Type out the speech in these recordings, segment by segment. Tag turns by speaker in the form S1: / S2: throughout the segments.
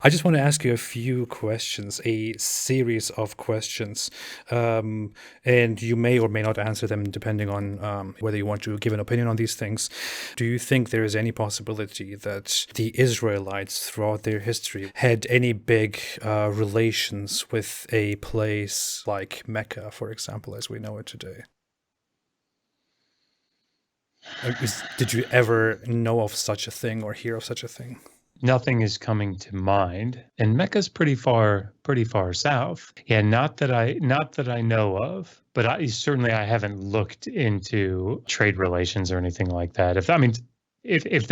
S1: I just want to ask you a few questions, a series of questions, and you may or may not answer them depending on whether you want to give an opinion on these things. Do you think there is any possibility that the Israelites throughout their history had any big relations with a place like Mecca, for example, as we know it today? Did you ever know of such a thing or hear of such a thing?
S2: Nothing is coming to mind, and Mecca's pretty far south. Yeah, not that I know of, but I haven't looked into trade relations or anything like that. If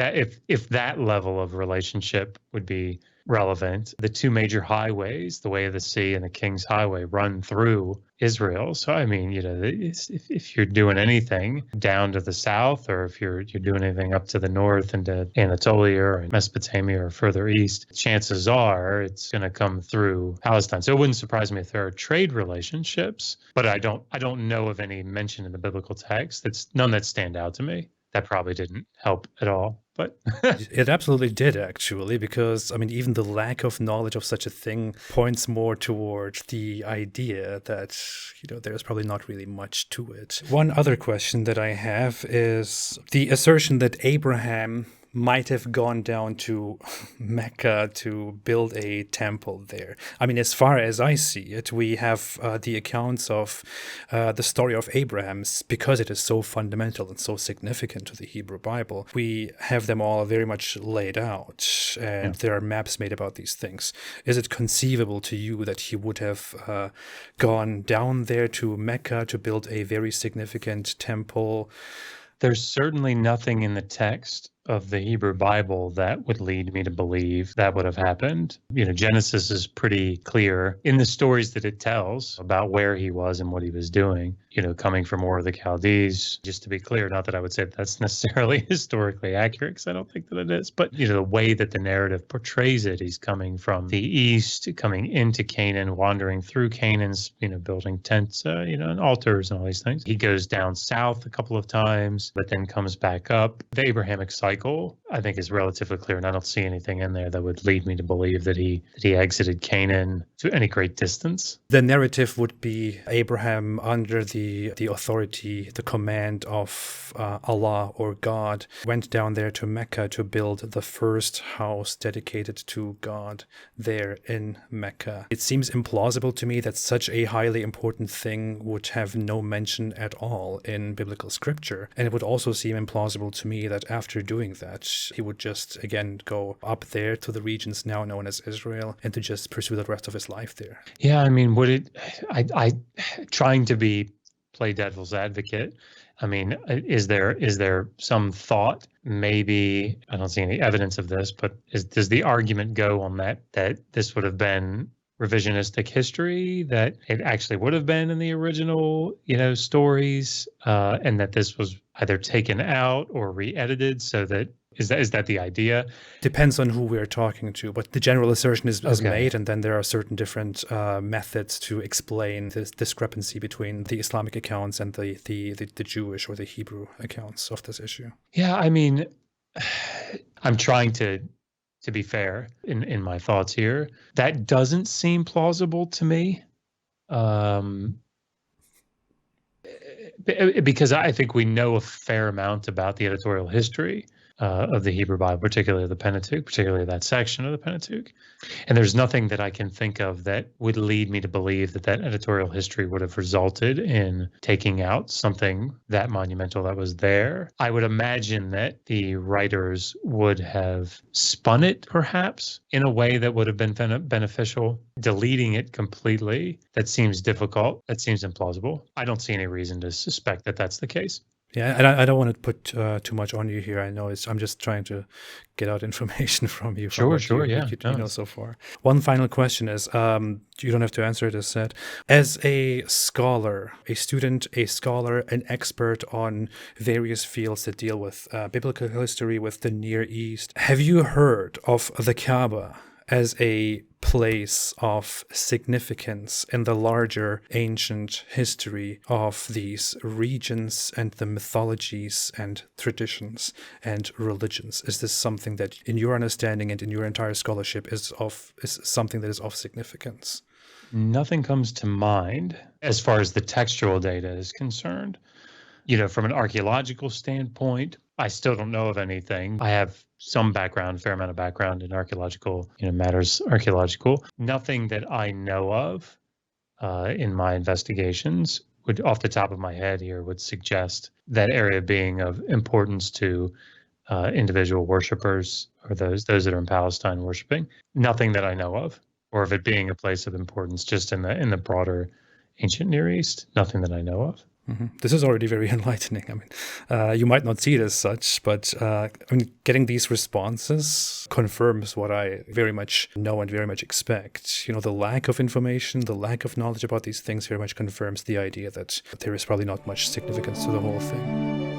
S2: that level of relationship would be relevant, the two major highways, the Way of the Sea and the King's Highway, run through Israel. So if you're doing anything down to the south, or if you're doing anything up to the north into Anatolia or Mesopotamia or further east, chances are it's going to come through Palestine. So it wouldn't surprise me if there are trade relationships, but I don't know of any mention in the biblical text. That's none that stand out to me. That probably didn't help at all, but
S1: It absolutely did, actually, because, I mean, even the lack of knowledge of such a thing points more toward the idea that, there's probably not really much to it. One other question that I have is the assertion that Abraham might have gone down to Mecca to build a temple there. I mean, as far as I see it, we have the accounts of the story of Abraham, because it is so fundamental and so significant to the Hebrew Bible. We have them all very much laid out, and there are maps made about these things. Is it conceivable to you that he would have gone down there to Mecca to build a very significant temple?
S2: There's certainly nothing in the text of the Hebrew Bible that would lead me to believe that would have happened. Genesis is pretty clear in the stories that it tells about where he was and what he was doing, coming from Ur of the Chaldees. Just to be clear, not that I would say that's necessarily historically accurate, because I don't think that it is, but the way that the narrative portrays it, he's coming from the east, coming into Canaan, wandering through Canaan's, building tents, and altars and all these things. He goes down south a couple of times, but then comes back up. The Abrahamic cycle, I think, is relatively clear, and I don't see anything in there that would lead me to believe that he exited Canaan to any great distance.
S1: The narrative would be Abraham, under the authority, the command of Allah or God, went down there to Mecca to build the first house dedicated to God there in Mecca. It seems implausible to me that such a highly important thing would have no mention at all in biblical scripture. And it would also seem implausible to me that after doing that, he would just again go up there to the regions now known as Israel and to just pursue the rest of his life there.
S2: Yeah, I mean, trying to play devil's advocate, I mean, is there some thought? Maybe, I don't see any evidence of this, but does the argument go on that this would have been revisionistic history, that it actually would have been in the original, stories, and that this was either taken out or re-edited, so that is that the idea?
S1: Depends on who we're talking to, but the general assertion is made, and then there are certain different methods to explain this discrepancy between the Islamic accounts and the Jewish or the Hebrew accounts of this issue.
S2: Yeah, I mean, I'm trying to be fair in my thoughts here. That doesn't seem plausible to me, because I think we know a fair amount about the editorial history of the Hebrew Bible, particularly the Pentateuch, particularly that section of the Pentateuch. And there's nothing that I can think of that would lead me to believe that editorial history would have resulted in taking out something that monumental that was there. I would imagine that the writers would have spun it, perhaps, in a way that would have been beneficial. Deleting it completely, that seems difficult. That seems implausible. I don't see any reason to suspect that that's the case.
S1: Yeah, and I don't want to put too much on you here. I know I'm just trying to get out information from you.
S2: Sure,
S1: you know so far. One final question is, you don't have to answer it as said. As a scholar, a student, a scholar, an expert on various fields that deal with biblical history, with the Near East, have you heard of the Kaaba as a place of significance in the larger ancient history of these regions and the mythologies and traditions and religions? Is this something that, in your understanding and in your entire scholarship, is something that is of significance?
S2: Nothing comes to mind as far as the textual data is concerned. From an archaeological standpoint, I still don't know of anything. I have some background, fair amount of background in archaeological, matters archaeological. Nothing that I know of in my investigations would, off the top of my head here, would suggest that area being of importance to individual worshipers or those that are in Palestine worshiping. Nothing that I know of, or of it being a place of importance just in the broader ancient Near East. Nothing that I know of.
S1: Mm-hmm. This is already very enlightening. I mean, you might not see it as such, but getting these responses confirms what I very much know and very much expect. The lack of information, the lack of knowledge about these things very much confirms the idea that there is probably not much significance to the whole thing.